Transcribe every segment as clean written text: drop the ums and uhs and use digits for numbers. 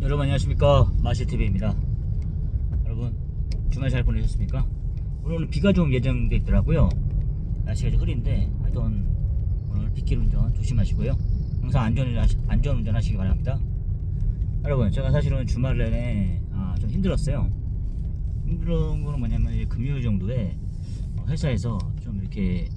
여러분 안녕하십니까, 마시TV입니다. 여러분 주말 잘 보내셨습니까? 오늘은 비가 좀 예정돼 있더라고요. 날씨가 좀 흐린데 하여튼 오늘 빗길 운전 조심하시고요. 항상 안전운전 하시기 바랍니다. 여러분, 제가 사실은 주말 내내 좀 힘들었어요. 힘든 거는 뭐냐면 이제 금요일 정도에 회사에서 좀 이렇게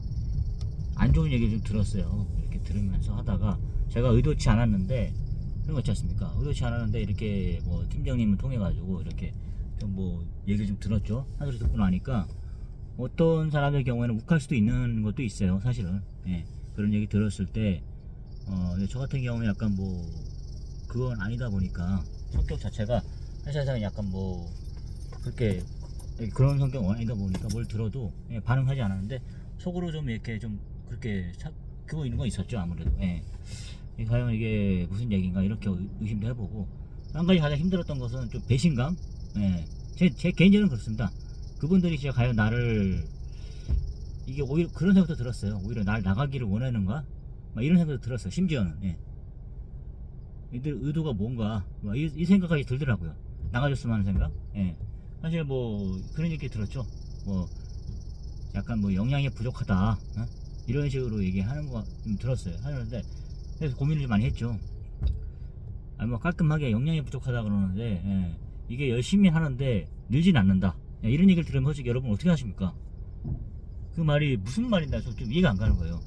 안 좋은 얘기를 좀 들었어요. 이렇게 들으면서 하다가 제가 의도치 않았는데, 그런 거 있지 않습니까? 의도치 않았는데 이렇게 뭐 팀장님을 통해 가지고 이렇게 좀 뭐 얘기를 좀 들었죠. 한소리 듣고 나니까 어떤 사람의 경우에는 욱할 수도 있는 것도 있어요, 사실은. 예, 그런 얘기 들었을 때 저 같은 경우는 약간 뭐 그건 아니다 보니까, 성격 자체가 회사에서는 약간 뭐 그렇게 그런 성격 아니다 보니까 뭘 들어도 반응하지 않았는데, 속으로 좀 이렇게 좀 그렇게 그거 있는 거 있었죠, 아무래도. 예. 과연 이게 무슨 얘기인가 이렇게 의심도 해보고, 한 가지 가장 힘들었던 것은 좀 배신감. 예. 제 개인적으로는 그렇습니다. 그분들이 진짜 과연 나를, 이게 오히려 그런 생각도 들었어요. 오히려 날 나가기를 원하는가, 막 이런 생각도 들었어요, 심지어는. 예. 이들 의도가 뭔가, 막 이 생각까지 들더라고요. 나가줬으면 하는 생각. 예. 사실 뭐 그런 얘기 들었죠. 뭐 약간 뭐 영양이 부족하다, 이런 식으로 얘기하는 거 좀 들었어요. 하는데 그래서 고민을 좀 많이 했죠. 뭐 깔끔하게 영양이 부족하다 그러는데, 이게 열심히 하는데 늘진 않는다, 이런 얘기를 들으면 솔직히 여러분 어떻게 하십니까? 그 말이 무슨 말인가 좀 이해가 안 가는 거예요.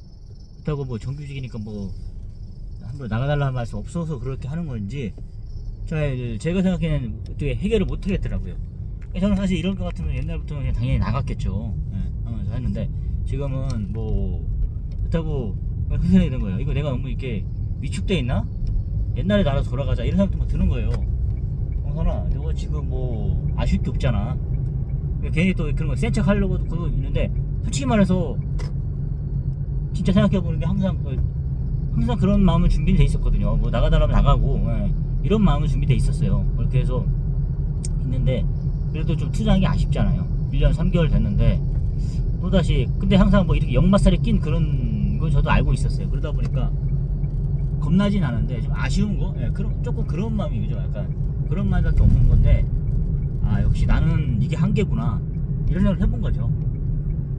그렇다고 뭐 정규직이니까 뭐 함부로 나가달라는 말씀 없어서 그렇게 하는 건지, 제가 생각에는 어떻게 해결을 못 하겠더라고요. 저는 사실 이럴 것 같으면 옛날부터 그냥 당연히 나갔겠죠. 하면서 했는데, 지금은 뭐 그렇다고 그 생각이 드는 거예요. 이거 내가 너무 이렇게 위축돼 있나? 옛날에 나로 돌아가자, 이런 생각도 막 드는 거예요. 성선아, 너가 지금 뭐 아쉬울 게 없잖아. 괜히 또 그런 거 센 척 하려고 그거 있는데, 솔직히 말해서 진짜 생각해보는 게 항상 그런 마음은 준비돼 있었거든요. 뭐 나가달라면 나가고, 이런 마음은 준비돼 있었어요. 그렇게 해서 있는데, 그래도 좀 투자한 게 아쉽잖아요. 1년 3개월 됐는데 또다시. 근데 항상 뭐 이렇게 역마살이 낀 그런 건 저도 알고 있었어요. 그러다 보니까 겁나진 않은데 좀 아쉬운 거, 조금 그런 마음이 그죠. 약간 그런 마음밖에 없는 건데, 역시 나는 이게 한계구나, 이런 생각을 해본 거죠.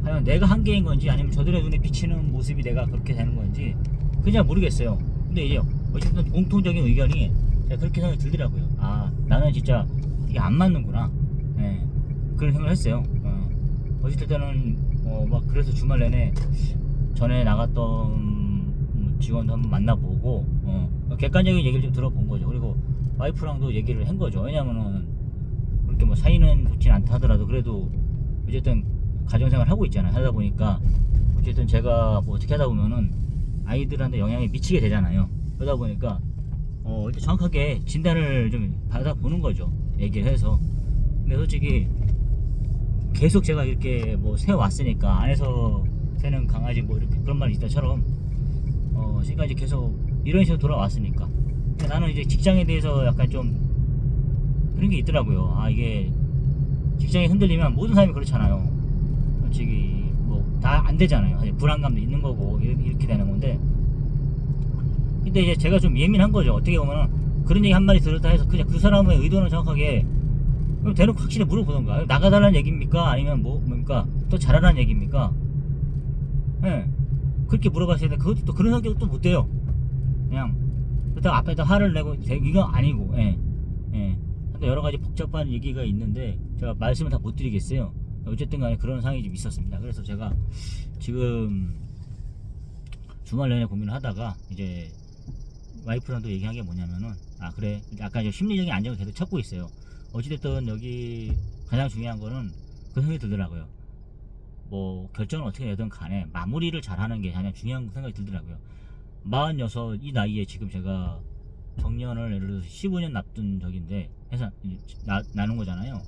과연 내가 한계인 건지, 아니면 저들의 눈에 비치는 모습이 내가 그렇게 되는 건지 그냥 모르겠어요. 근데 이제 어쨌든 공통적인 의견이 그렇게 생각이 들더라고요. 나는 진짜 이게 안 맞는구나, 그런 생각을 했어요. 어쨌든 막 그래서 주말 내내 전에 나갔던 직원도 한번 만나보고, 객관적인 얘기를 좀 들어본 거죠. 그리고 와이프랑도 얘기를 한 거죠. 왜냐면은 그렇게 뭐 사이는 좋진 않다 하더라도 그래도 어쨌든 가정생활 하고 있잖아요. 하다 보니까 어쨌든 제가 뭐 어떻게 하다 보면은 아이들한테 영향이 미치게 되잖아요. 그러다 보니까 이제 정확하게 진단을 좀 받아보는 거죠, 얘기를 해서. 근데 솔직히 계속 제가 이렇게 뭐 세워왔으니까, 안에서 새는 강아지 뭐 이렇게 그런 말이 있다처럼 지금까지 계속 이런 식으로 돌아왔으니까. 근데 나는 이제 직장에 대해서 약간 좀 그런 게 있더라고요. 이게 직장이 흔들리면 모든 사람이 그렇잖아요. 솔직히 뭐 다 안 되잖아요. 불안감도 있는 거고 이렇게 되는 건데, 근데 이제 제가 좀 예민한 거죠. 어떻게 보면 그런 얘기 한마디 들었다 해서 그냥 그 사람의 의도는 정확하게 그럼 대놓고 확실히 물어보던가. 나가달라는 얘기입니까? 아니면 뭡니까? 또 잘하라는 얘기입니까? 그렇게 물어봤어야 돼. 그것도 또 그런 성격도 못 돼요. 그냥 그렇다고 앞에다 화를 내고 이거 아니고. 근데 여러 가지 복잡한 얘기가 있는데 제가 말씀을 다 못 드리겠어요. 어쨌든 간에 그런 상황이 좀 있었습니다. 그래서 제가 지금 주말 내내 고민을 하다가 이제 와이프랑도 얘기한 게 뭐냐면은, 그래, 약간 좀 심리적인 안정을 계속 찾고 있어요. 어찌됐든 여기 가장 중요한 거는 그 생각이 들더라고요. 뭐 결정을 어떻게 내든 간에 마무리를 잘하는 게 가장 중요한 생각이 들더라고요. 46 이 나이에 지금 제가 정년을 예를 들어서 15년 납둔 적인데 해서 나눈 거잖아요.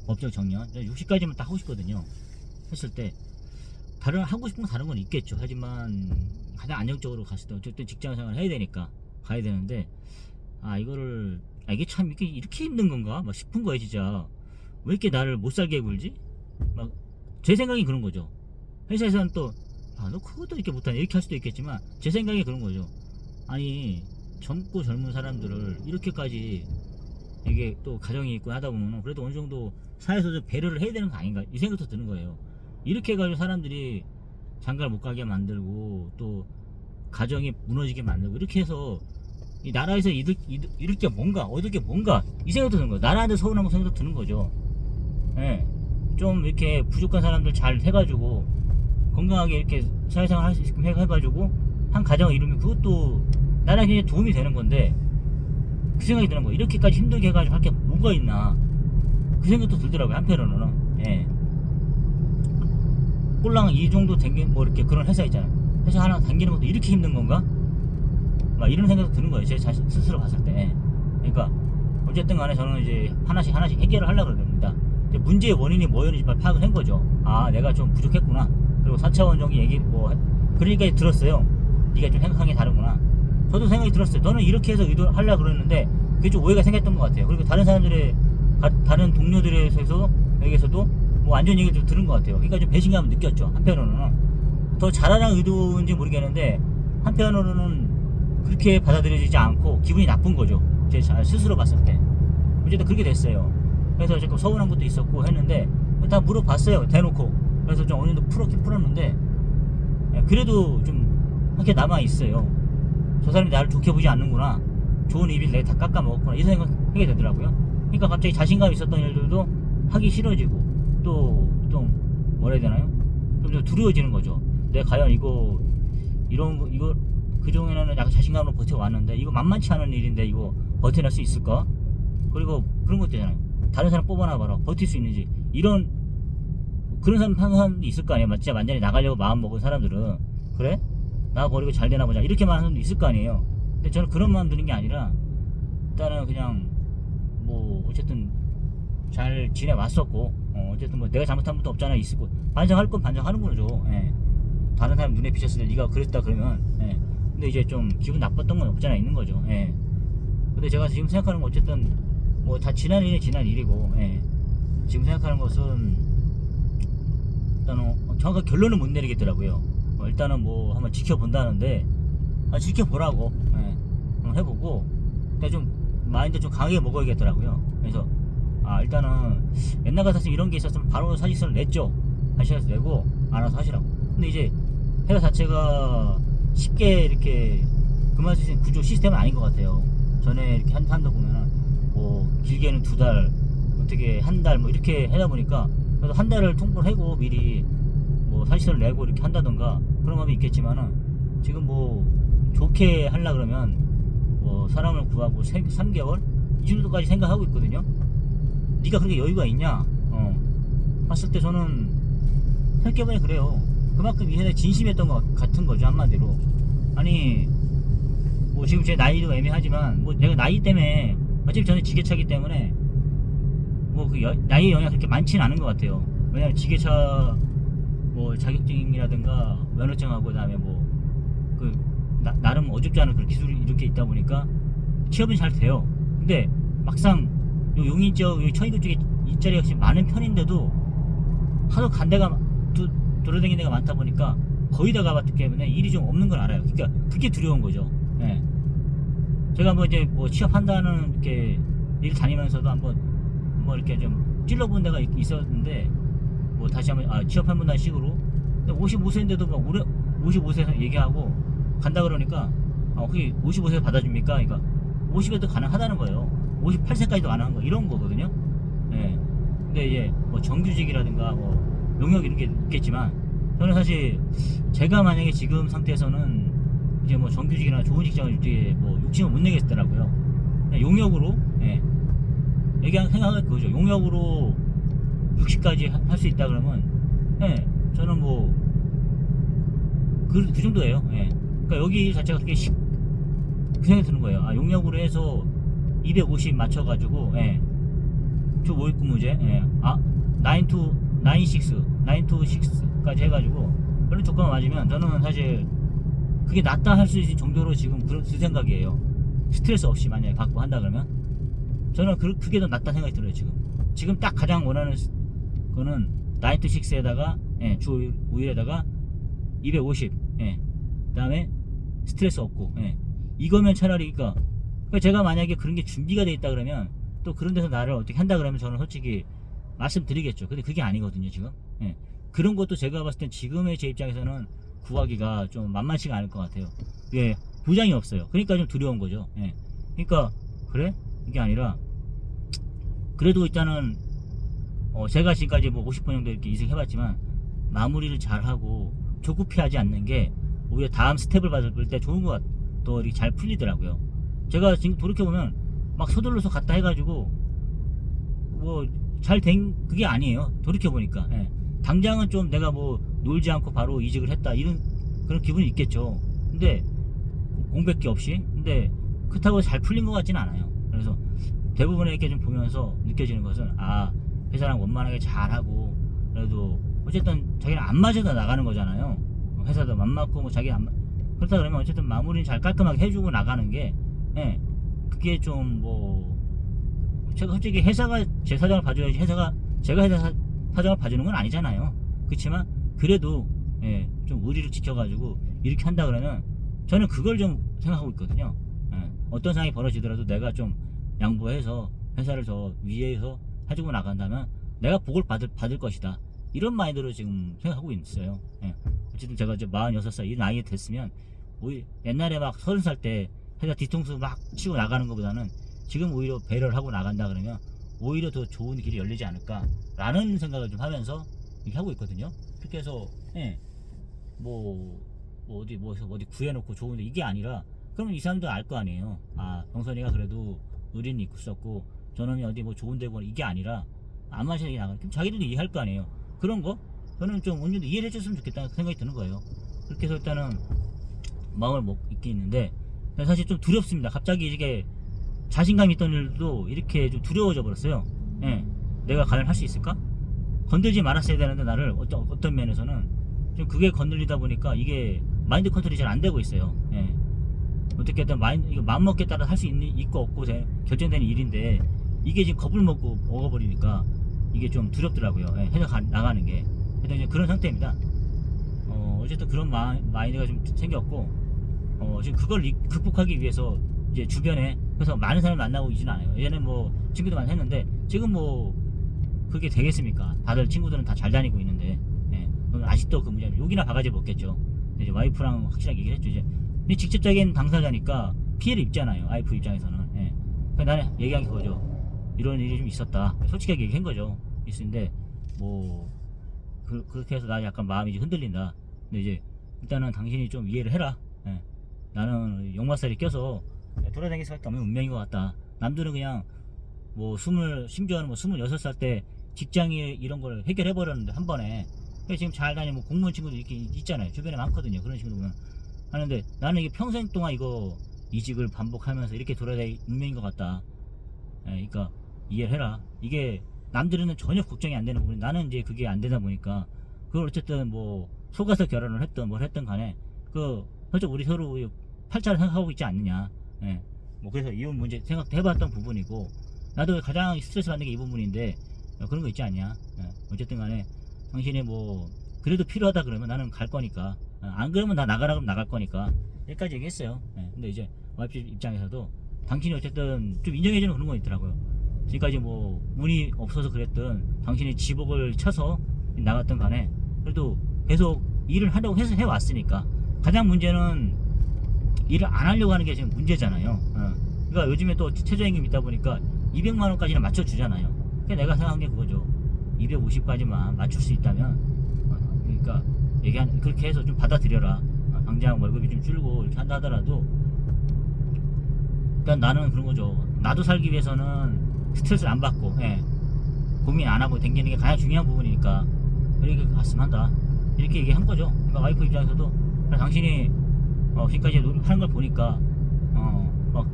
법적 정년 60까지만 딱 하고 싶거든요. 했을 때 하고 싶은 건 다른 건 있겠죠. 하지만 가장 안정적으로 갔을 때 어쨌든 직장 생활을 해야 되니까 가야 되는데, 이거를 이게 참 이렇게 힘든 건가 막 싶은 거예요. 진짜 왜 이렇게 나를 못 살게 굴지, 막 제 생각이 그런 거죠. 회사에서는 또 너 그것도 이렇게 못하냐 이렇게 할 수도 있겠지만, 제 생각이 그런 거죠. 아니 젊고 젊은 사람들을 이렇게까지 이게 또 가정이 있고 하다 보면 그래도 어느 정도 사회에서 좀 배려를 해야 되는 거 아닌가 이 생각도 드는 거예요. 이렇게 해가지고 사람들이 장가를 못 가게 만들고 또 가정이 무너지게 만들고 이렇게 해서 이 나라에서 잃을 게 뭔가 얻을 게 뭔가 이 생각도 드는 거예요. 나라한테 서운한 거 생각도 드는 거죠. 예. 좀 이렇게 부족한 사람들 잘 해가지고 건강하게 이렇게 사회생활 할 수 있게끔 해가지고 한 가정을 이루면 그것도 나라에 굉장히 도움이 되는 건데 그 생각이 드는 거예요. 이렇게까지 힘들게 해가지고 할 게 뭐가 있나 그 생각도 들더라고요. 한편으로는. 예. 꼴랑 이 정도 댕긴 뭐 이렇게 그런 회사 있잖아요. 회사 하나 다니는 것도 이렇게 힘든 건가? 막 이런 생각도 드는 거예요. 제 자신 스스로 봤을 때. 그러니까 어쨌든 간에 저는 이제 하나씩 해결을 하려고 그럽니다. 문제의 원인이 뭐였는지 파악을 한 거죠. 아, 내가 좀 부족했구나. 그리고 4차원적인 얘기 그러니까 들었어요. 네가 좀 생각한 게 다르구나. 저도 생각이 들었어요. 너는 이렇게 해서 의도하려고 그랬는데 그게 좀 오해가 생겼던 것 같아요. 그리고 다른 사람들의 다른 동료들에서도 여기서도 뭐 완전 얘기를 좀 들은 것 같아요. 그러니까 좀 배신감을 느꼈죠. 한편으로는 더 잘하라는 의도인지 모르겠는데 한편으로는 그렇게 받아들여지지 않고 기분이 나쁜 거죠. 제 스스로 봤을 때. 어쨌든 그렇게 됐어요. 그래서 조금 서운한 것도 있었고 했는데 다 물어봤어요. 대놓고. 그래서 좀 어느 정도 풀었는데 그래도 좀 한 게 남아있어요. 저 사람이 나를 좋게 보지 않는구나. 좋은 입을 내가 다 깎아먹었구나. 이 생각하게 되더라고요. 그러니까 갑자기 자신감이 있었던 일들도 하기 싫어지고 또 뭐라 해야 되나요? 좀 두려워지는 거죠. 내가 과연 이거 그동안에는 약간 자신감으로 버텨왔는데 이거 만만치 않은 일인데 이거 버텨낼 수 있을까? 그리고 그런 것도 있잖아요. 다른 사람 뽑아놔봐라. 버틸 수 있는지. 그런 사람도 있을 거 아니에요. 진짜 완전히 나가려고 마음 먹은 사람들은. 그래? 나 버리고 잘 되나 보자. 이렇게 말하는 사람도 있을 거 아니에요. 근데 저는 그런 마음 드는 게 아니라 일단은 그냥 뭐 어쨌든 잘 지내왔었고 어쨌든 뭐 내가 잘못한 것도 없잖아 있었고 반성할 건 반성하는 거죠. 예. 다른 사람 눈에 비쳤을 때 네가 그랬다 그러면 예. 근데 이제 좀 기분 나빴던 건 없잖아 있는 거죠. 예. 근데 제가 지금 생각하는 건 어쨌든 뭐 다 지난 일이 지난 일이고 예. 지금 생각하는 것은 일단은 정확한 결론은 못 내리겠더라고요. 일단은 뭐 한번 지켜본다는데 지켜보라고 예. 한번 해보고 근데 좀 마인드 좀 강하게 먹어야겠더라고요. 그래서 일단은 옛날 같았으면 이런 게 있었으면 바로 사직서를 냈죠. 사직서 내고 알아서 하시라고. 근데 이제 회사 자체가 쉽게 이렇게 그만할 수 있는 구조 시스템은 아닌 것 같아요. 전에 이렇게 한다 보면은 뭐 길게는 2달 어떻게 한 달 뭐 이렇게 하다 보니까 그래서 한 달을 통보를 하고 미리 뭐 사직서를 내고 이렇게 한다던가 그런 마음이 있겠지만은 지금 뭐 좋게 하려 그러면 뭐 사람을 구하고 3개월 이 정도까지 생각하고 있거든요. 네가 그렇게 여유가 있냐? 봤을 때 저는 생각해보니 그래요. 그만큼 이 회사에 진심이었던 것 같은 거죠. 한마디로. 아니 뭐 지금 제 나이도 애매하지만 뭐 내가 나이 때문에 어차피 저는 지게차기 때문에 뭐 그 나이의 영향이 그렇게 많지는 않은 것 같아요. 왜냐면 지게차 뭐 자격증이라든가 면허증하고 그다음에 뭐 그 나름 어줍지 않은 그런 기술이 이렇게 있다 보니까 취업은 잘 돼요. 근데 막상 요 용인 지역, 천이도 쪽에 일자리가 지금 많은 편인데도 하도 간 데가 돌아다니는 데가 많다 보니까 거의 다 가봤기 때문에 일이 좀 없는 걸 알아요. 그러니까 그게 두려운 거죠. 예. 제가 뭐 이제 뭐 취업한다는 이렇게 일 다니면서도 한번 뭐 이렇게 좀 찔러본 데가 있었는데 뭐 다시 한번 취업한다는 식으로 55세인데도 막 55세에서 얘기하고 간다 그러니까 혹시 55세 받아줍니까? 그러니까 50에도 가능하다는 거예요. 58세까지도 가능한 거 이런 거거든요. 예. 근데 이제 뭐 정규직이라든가 뭐 용역 이런 게 있겠지만 저는 사실 제가 만약에 지금 상태에서는 이제 뭐 정규직이나 좋은 직장을 이제 뭐 욕심을 못 내겠더라고요. 용역으로 생각할 그거죠. 용역으로 60까지 할 수 있다 그러면 예, 저는 뭐 그 정도예요. 예. 그러니까 여기 자체가 그렇게 그 생각이 드는 거예요. 용역으로 해서 250 맞춰가지고 주 5일 근무제 9 to 6까지 해가지고 그런 조건만 맞으면 저는 사실 그게 낫다 할 수 있을 정도로 지금 그 생각이에요. 스트레스 없이 만약에 받고 한다 그러면 저는 그게 더 낫다 생각이 들어요. 지금 딱 가장 원하는 거는 9 to 6에다가 주 5일에다가 250 그 다음에 스트레스 없고 이거면 차라리 그러니까 제가 만약에 그런 게 준비가 돼 있다 그러면 또 그런 데서 나를 어떻게 한다 그러면 저는 솔직히 말씀드리겠죠. 근데 그게 아니거든요, 지금. 예. 그런 것도 제가 봤을 땐 지금의 제 입장에서는 구하기가 좀 만만치가 않을 것 같아요. 예, 보장이 없어요. 그러니까 좀 두려운 거죠. 예. 그러니까 그래? 이게 아니라 그래도 일단은 제가 지금까지 뭐 50번 정도 이렇게 이직해봤지만 마무리를 잘하고 조급해하지 않는 게 오히려 다음 스텝을 받을 때 좋은 것 같더 이렇게 잘 풀리더라고요. 제가 지금 돌이켜보면 막 서둘러서 갔다 해가지고 뭐 잘 된 그게 아니에요. 돌이켜보니까. 예. 당장은 좀 내가 뭐 놀지 않고 바로 이직을 했다 이런 그런 기분이 있겠죠. 근데 공백기 없이 근데 그렇다고 잘 풀린 것 같지는 않아요. 그래서 대부분의 이렇게 좀 보면서 느껴지는 것은 회사랑 원만하게 잘하고 그래도 어쨌든 자기는 안 맞아도 나가는 거잖아요. 회사도 안 맞고 뭐 자기 안 그렇다 그러면 어쨌든 마무리는 잘 깔끔하게 해주고 나가는 게 예, 그게 좀 뭐 제가 솔직히 회사가 제 사정을 봐줘야지 제가 회사 사정을 봐주는 건 아니잖아요. 그렇지만 그래도 예, 좀 의리를 지켜가지고 이렇게 한다 그러면 저는 그걸 좀 생각하고 있거든요. 예, 어떤 상황이 벌어지더라도 내가 좀 양보해서 회사를 더 위에서 해주고 나간다면 내가 복을 받을 것이다. 이런 마인드로 지금 생각하고 있어요. 예. 어쨌든 제가 이제 46살 이 나이에 됐으면 옛날에 막 30살 때 회사 뒤통수 막 치고 나가는 것보다는 지금 오히려 배려를 하고 나간다 그러면 오히려 더 좋은 길이 열리지 않을까라는 생각을 좀 하면서 이렇게 하고 있거든요. 그렇게 해서 예. 어디 구해놓고 좋은데 이게 아니라 그러면 이 사람도 알 거 아니에요. 병선이가 그래도 의리는 있었고 저놈이 어디 뭐 좋은 데 보는 이게 아니라 안 마시게 나가는 그럼 자기들도 이해할 거 아니에요. 그런 거 저는 좀 어느 정도 이해를 해줬으면 좋겠다는 생각이 드는 거예요. 그렇게 해서 일단은 마음을 먹게 있는데 사실 좀 두렵습니다. 갑자기 이게 자신감 있던 일도 이렇게 좀 두려워져 버렸어요. 예. 내가 과연 할 수 있을까? 건들지 말았어야 되는데 나를 어떤 면에서는 좀 그게 건들리다 보니까 이게 마인드 컨트롤이 잘 안 되고 있어요. 예. 어떻게든 이거 마음먹기에 따라 할 수 있고 없고 결정되는 일인데 이게 지금 겁을 먹고 먹어버리니까 이게 좀 두렵더라고요. 예. 회사 나가는 게. 일단 그런 상태입니다. 어쨌든 그런 마인드가 좀 생겼고 지금 그걸 극복하기 위해서 이제 주변에 그래서 많은 사람을 만나고 있지는 않아요. 예전에 뭐 친구도 많이 했는데 지금 뭐 그게 되겠습니까? 다들 친구들은 다 잘 다니고 있는데 예. 아직도 그 문제는 욕이나 바가지 먹겠죠. 이제 와이프랑 확실하게 얘기를 했죠. 이제 근데 직접적인 당사자니까 피해를 입잖아요. 와이프 입장에서는. 예. 그러니까 나는 얘기한 게 그거죠. 이런 일이 좀 있었다. 솔직하게 얘기한 거죠. 있었는데 뭐 그렇게 해서 나 약간 마음이 이제 흔들린다. 근데 이제 일단은 당신이 좀 이해를 해라. 예. 나는 역마살이 껴서 돌아다닐 수밖에 없는 운명인 것 같다. 남들은 그냥 뭐 심지어는 뭐 26살 때 직장이 이런 걸 해결해 버렸는데 한 번에 지금 잘 다니는 뭐 공무원 친구들 이렇게 있잖아요. 주변에 많거든요. 그런 친구들 보면 하는데 나는 이게 평생 동안 이거 이직을 반복하면서 이렇게 돌아다닐 운명인 것 같다. 예, 그러니까 이해를 해라. 이게 남들은 전혀 걱정이 안 되는 부분이 나는 이제 그게 안 되다 보니까 그걸 어쨌든 뭐 속아서 결혼을 했든 뭘 했든 간에 솔직히 우리 서로 팔자를 생각하고 있지 않느냐. 예. 뭐 그래서 이혼 문제 생각도 해봤던 부분이고 나도 가장 스트레스 받는 게 이 부분인데 그런 거 있지 않냐. 예. 어쨌든 간에 당신이 뭐 그래도 필요하다 그러면 나는 갈 거니까 안 그러면 나 나가라 그러면 나갈 거니까 여기까지 얘기했어요. 예. 근데 이제 와이프 입장에서도 당신이 어쨌든 좀 인정해주는 그런 거 있더라고요. 지금까지 뭐 운이 없어서 그랬든 당신이 지복을 쳐서 나갔던 간에 그래도 계속 일을 하려고 해서 해왔으니까 가장 문제는 일을 안 하려고 하는 게 지금 문제잖아요. 그러니까 요즘에 또 최저임금 있다 보니까 200만 원까지는 맞춰주잖아요. 그러니까 내가 생각한 게 그거죠. 250까지만 맞출 수 있다면 그러니까 그렇게 해서 좀 받아들여라. 당장 월급이 좀 줄고 이렇게 한다 하더라도 일단 나는 그런 거죠. 나도 살기 위해서는 스트레스를 안 받고 고민 안 하고 댕기는 게 가장 중요한 부분이니까 이렇게 갔으면 한다. 이렇게 얘기한 거죠. 그러니까 와이프 입장에서도 당신이 지금까지 하는 걸 보니까 막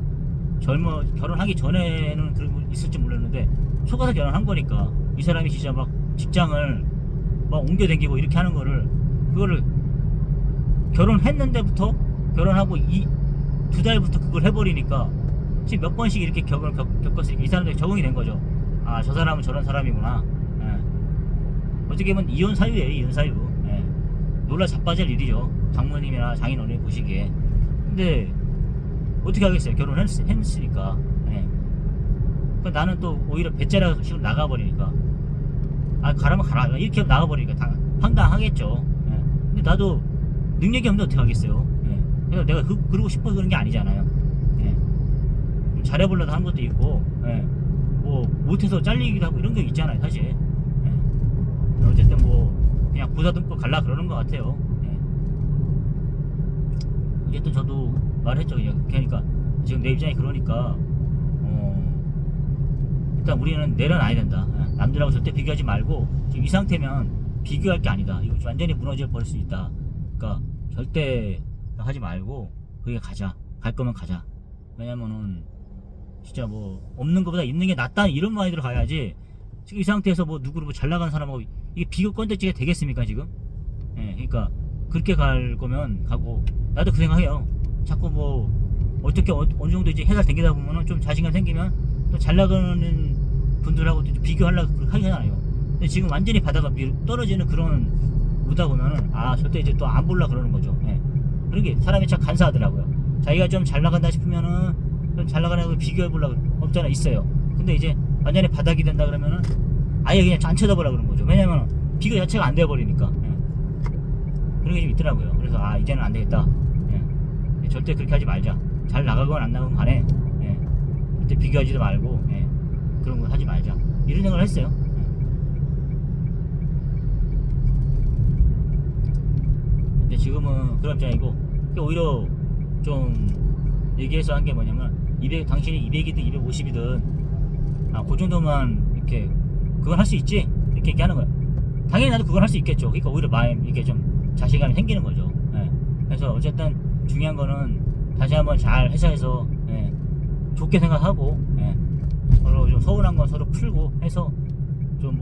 결혼하기 전에는 그런 거 있을지 몰랐는데 속아서 결혼한 거니까 이 사람이 진짜 막 직장을 막 옮겨다니고 이렇게 하는 그거를 결혼했는데부터 결혼하고 2달부터 그걸 해버리니까 지금 몇 번씩 이렇게 겪었으니까 이 사람들이 적응이 된 거죠. 저 사람은 저런 사람이구나. 어떻게 보면 이혼 사유예요. 이혼 사유. 놀라 자빠질 일이죠. 장모님이나 장인어른이 보시기에. 근데 어떻게 하겠어요. 결혼했으니까. 그 나는 또 오히려 배째라서 지금 나가버리니까, 아 가라면 가라 이렇게 나가버리니까 황당하겠죠. 예. 근데 나도 능력이 없는데 어떻게 하겠어요. 예. 그래서 내가 그러고 싶어서 그런 게 아니잖아요. 예. 좀 잘해보려고 하는 것도 있고, 예. 뭐 못해서 잘리기도 하고 이런 게 있잖아요 사실. 예. 어쨌든 뭐 그냥 보다듬고 갈라 그러는 것 같아요. 예. 어쨌든 저도 말했죠. 그러니까 지금 내 입장이 그러니까 일단 우리는 내려놔야 된다. 예. 남들하고 절대 비교하지 말고, 지금 이 상태면 비교할 게 아니다. 이거 완전히 무너져 버릴 수 있다. 그러니까 절대 하지 말고 그게 가자. 갈 거면 가자. 왜냐면은 진짜 뭐 없는 것보다 있는 게 낫다 이런 마인드로 가야지. 지금 이 상태에서 뭐 누구를 뭐 잘 나가는 사람하고 이게 비교 건덕지가 되겠습니까 지금? 예, 그러니까 그렇게 갈 거면 가고, 나도 그 생각해요. 자꾸 뭐 어떻게 어느 정도 이제 해달 댕기다 보면은 좀 자신감 생기면 또 잘 나가는 분들하고 또 비교하려고 하잖아요. 근데 지금 완전히 바다가 떨어지는 그런 오다 보면은 절대 이제 또 안 볼라 그러는 거죠. 예. 그런 게 사람이 참 간사하더라고요. 자기가 좀 잘 나간다 싶으면은 좀 잘 나가는 거 비교해 보려고 없잖아, 있어요. 근데 이제 완전히 바닥이 된다 그러면은 아예 그냥 안 쳐다보라 그러는 거죠. 왜냐면 비교 자체가 안 돼 버리니까. 예. 그런 게 좀 있더라고요. 그래서 이제는 안 되겠다. 예. 절대 그렇게 하지 말자. 잘 나가건 안 나가건 간에, 예. 절대 비교하지도 말고, 예. 그런 거 하지 말자. 이런 생각을 했어요. 근데 지금은 그런 입장이고, 오히려 좀 얘기해서 한 게 뭐냐면, 당신이 200이든 250이든 그 정도만 이렇게 그건 할 수 있지 이렇게 얘기하는 거야. 당연히 나도 그건 할 수 있겠죠. 그러니까 오히려 마음 이게 좀 자신감이 생기는 거죠. 예. 그래서 어쨌든 중요한 거는 다시 한번 잘 회사에서, 예, 좋게 생각하고, 예, 서로 좀 서운한 건 서로 풀고 해서 좀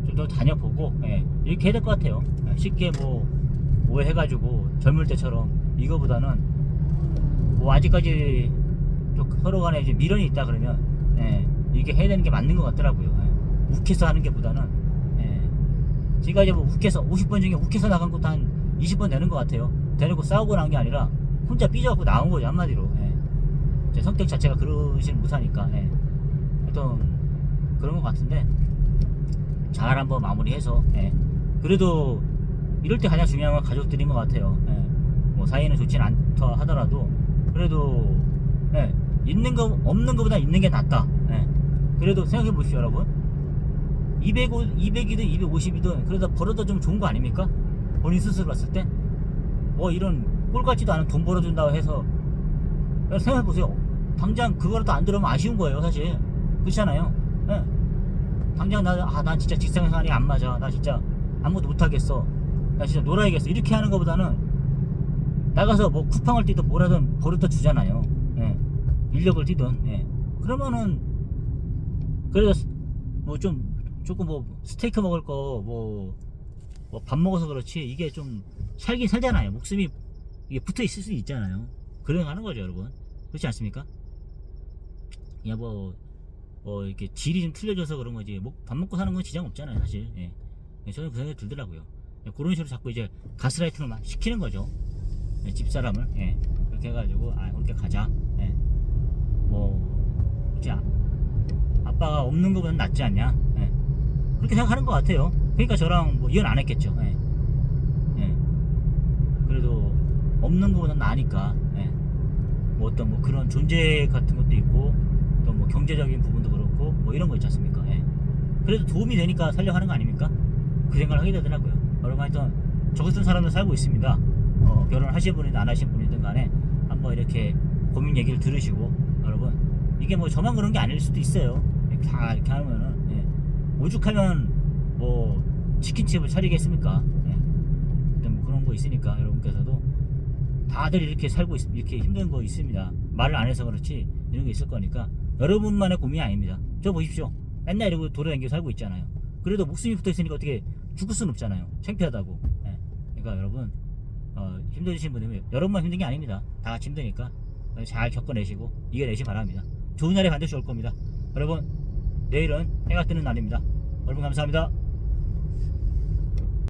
좀 더 다녀보고, 예, 이렇게 해야 될 것 같아요. 예, 쉽게 뭐 오해해가지고 젊을 때처럼 이거보다는 뭐 아직까지 좀 서로 간에 이제 미련이 있다 그러면, 예, 이렇게 해야 되는 게 맞는 것 같더라고요. 예, 욱해서 하는 게 보다는, 예, 지금까지 뭐 욱해서 50번 중에 욱해서 나간 것도 한 20번 내는 것 같아요. 대놓고 싸우고 난 게 아니라 혼자 삐져갖고 나온 거죠, 한마디로. 예. 제 성격 자체가 그러진 못하니까. 예. 하여튼 그런 것 같은데 잘 한번 마무리해서, 예. 그래도 이럴 때 가장 중요한 건 가족들인 것 같아요. 예. 뭐 사이는 좋진 않다 하더라도 그래도, 예, 있는 거 없는 거보다 있는 게 낫다. 예. 그래도 생각해 보십시오 여러분. 200이든 250이든 그래도 벌어도 좀 좋은 거 아닙니까? 본인 스스로 봤을 때 뭐 이런 꼴 같지도 않은 돈 벌어준다고 해서, 생각해 보세요. 당장 그거라도 안 들으면 아쉬운 거예요 사실. 그렇잖아요. 예. 당장 난 진짜 직장 생활이 안 맞아, 나 진짜 아무것도 못하겠어, 나 진짜 놀아야겠어 이렇게 하는 것보다는 나가서 뭐 쿠팡을 뛰든 뭐라든 버릇도 주잖아요. 예. 인력을 뛰든, 예. 그러면은 그래도 뭐 조금 뭐 스테이크 먹을 거 뭐 밥 먹어서 그렇지 이게 좀 살긴 살잖아요. 목숨이 이게 붙어 있을 수 있잖아요. 그런 거 하는 거죠 여러분. 그렇지 않습니까? 야 뭐 이렇게 질이 좀 틀려져서 그런 거지 밥 먹고 사는 건 지장 없잖아요 사실. 예. 저는 그 생각이 들더라고요. 예, 그런 식으로 자꾸 이제 가스라이팅을 막 시키는 거죠. 예, 집사람을. 예. 그렇게 해가지고 그렇게 가자. 예. 뭐 그치, 아빠가 없는 것보다는 낫지 않냐. 예. 그렇게 생각하는 것 같아요. 그러니까 저랑 뭐 이혼 안 했겠죠. 예. 예. 그래도 없는 것보다는 나으니까. 예. 뭐 어떤 뭐 그런 존재 같은 것도 있고 또 뭐 경제적인 부분도 그렇고 뭐 이런 거 있지 않습니까? 예. 그래도 도움이 되니까 살려고 하는 거 아닙니까? 그 생각을 하게 되더라고요. 여러분 하여튼 저 같은 사람도 살고 있습니다. 결혼하신 분이든 안 하신 분이든 간에 한번 이렇게 고민 얘기를 들으시고, 여러분 이게 뭐 저만 그런 게 아닐 수도 있어요. 다 이렇게 하면은, 예. 오죽하면 뭐 치킨집을 차리겠습니까? 예. 뭐 그런 거 있으니까 여러분께서도 다들 이렇게 살고 이렇게 힘든 거 있습니다. 말을 안 해서 그렇지 이런 게 있을 거니까 여러분만의 고민이 아닙니다. 저 보십시오. 맨날 이러고 돌아다니고 살고 있잖아요. 그래도 목숨이 붙어 있으니까 어떻게 죽을 수는 없잖아요. 창피하다고. 예. 그러니까 여러분 힘드신 분들은 여러분만 힘든 게 아닙니다. 다 같이 힘드니까 잘 겪어내시고 이겨내시 바랍니다. 좋은 날이 반드시 올 겁니다. 여러분 내일은 해가 뜨는 날입니다. 여러분 감사합니다.